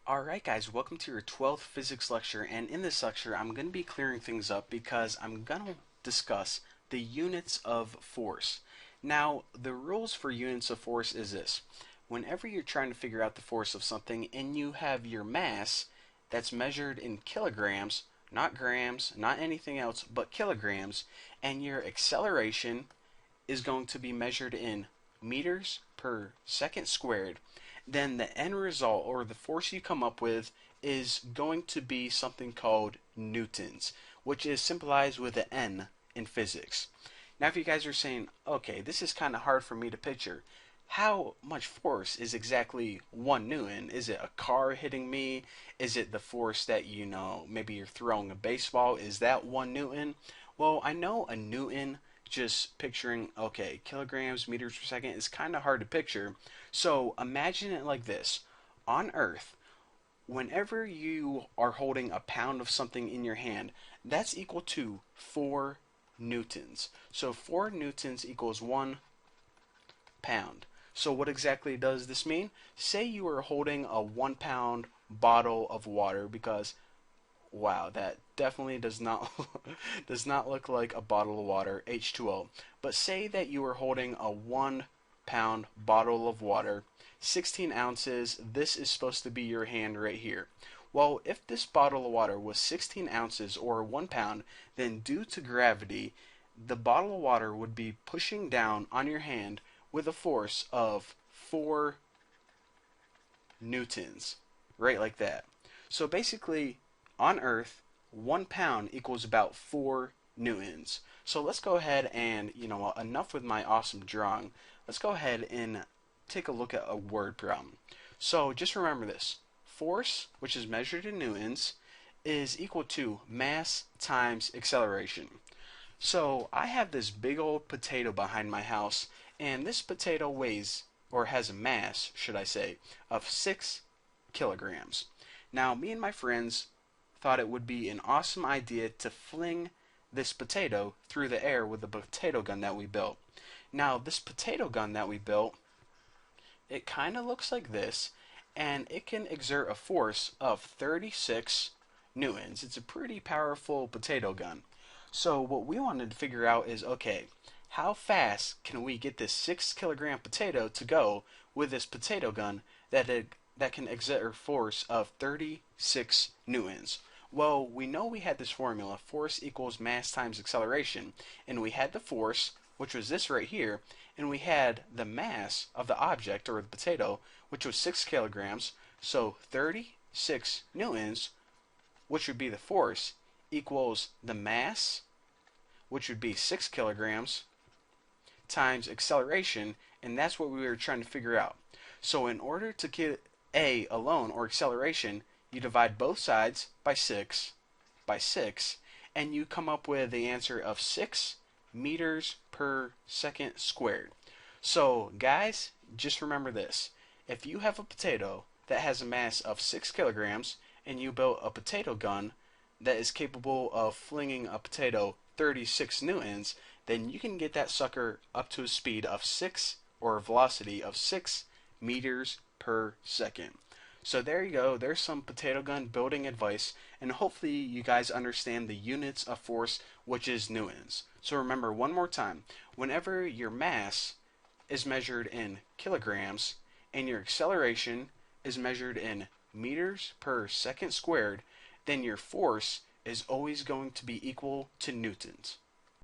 Alright guys, welcome to your 12th physics lecture, and in this lecture I'm going to be clearing things up because I'm going to discuss the units of force. Now, the rules for units of force is this. Whenever you're trying to figure out the force of something and you have your mass that's measured in kilograms, not grams, not anything else but kilograms, and your acceleration is going to be measured in meters per second squared, then the end result or the force you come up with is going to be something called newtons, which is symbolized with an N in physics. Now, if you guys are saying, okay, this is kind of hard for me to picture, how much force is exactly 1 Newton? Is it a car hitting me? Is it the force that, maybe you're throwing a baseball? Is that 1 Newton? Well, I know a Newton, just picturing, okay, kilograms, meters per second is kind of hard to picture. So imagine it like this. On Earth, whenever you are holding a pound of something in your hand, that's equal to 4 newtons. So 4 newtons equals 1 pound. So what exactly does this mean? Say you are holding a 1 pound bottle of water, because wow, that definitely does not does not look like a bottle of water, H2O. But say that you are holding a 1 pound bottle of water, 16 ounces. This is supposed to be your hand right here. Well, if this bottle of water was 16 ounces or 1 pound, then due to gravity, the bottle of water would be pushing down on your hand with a force of 4 newtons, right like that. So basically, on Earth, 1 pound equals about 4 newtons. So let's go ahead and, enough with my awesome drawing. Let's go ahead and take a look at a word problem. So just remember this. Force, which is measured in newtons, is equal to mass times acceleration. So I have this big old potato behind my house, and this potato weighs, or has a mass, should I say, of 6 kilograms. Now, me and my friends thought it would be an awesome idea to fling this potato through the air with the potato gun that we built. Now, this potato gun that we built, it kind of looks like this, and it can exert a force of 36 newtons. It's a pretty powerful potato gun. So what we wanted to figure out is, okay, how fast can we get this 6 kilogram potato to go with this potato gun that can exert a force of 36 newtons? Well, we know we had this formula, force equals mass times acceleration, and we had the force, which was this right here, and we had the mass of the object, or the potato, which was 6 kilograms, so 36 newtons, which would be the force, equals the mass, which would be 6 kilograms, times acceleration, and that's what we were trying to figure out. So in order to get A alone, or acceleration, you divide both sides by 6, and you come up with the answer of 6 meters per second squared. So guys, just remember this. If you have a potato that has a mass of 6 kilograms and you built a potato gun that is capable of flinging a potato 36 newtons, then you can get that sucker up to a speed of 6, or a velocity of 6 meters per second. So there you go, there's some potato gun building advice, and hopefully you guys understand the units of force, which is newtons. So remember one more time, whenever your mass is measured in kilograms and your acceleration is measured in meters per second squared, then your force is always going to be equal to newtons.